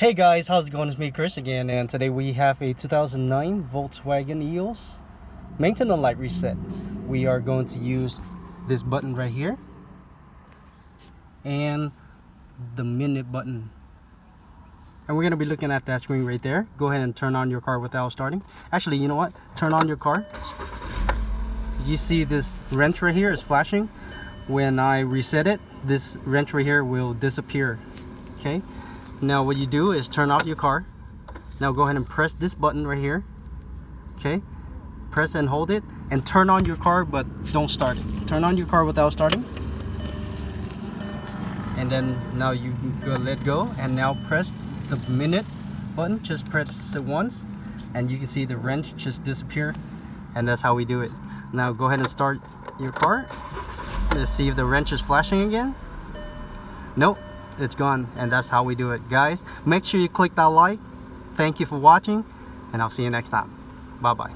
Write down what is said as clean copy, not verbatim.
Hey guys, how's it going? It's me, Chris again, and today we have a 2009 Volkswagen EOS Maintenance light reset. We are going to use this button right here and the minute button. And we're going to be looking at that screen right there. Go ahead and turn on your car without starting. Actually, you know what? Turn on your car. You see this wrench right here is flashing. When I reset it, this wrench right here will disappear. Okay? Now what you do is turn off your car. Now go ahead and press this button right here. Okay, press and hold it and turn on your car, but don't start it. Turn on your car without starting, and then now you can go let go, and now press the minute button. Just press it once and you can see the wrench just disappear. And that's how we do it. Now go ahead and start your car. Let's see if the wrench is flashing again. Nope, it's gone. And that's how we do it, guys. Make sure you click that like. Thank you for watching, and I'll see you next time. Bye bye.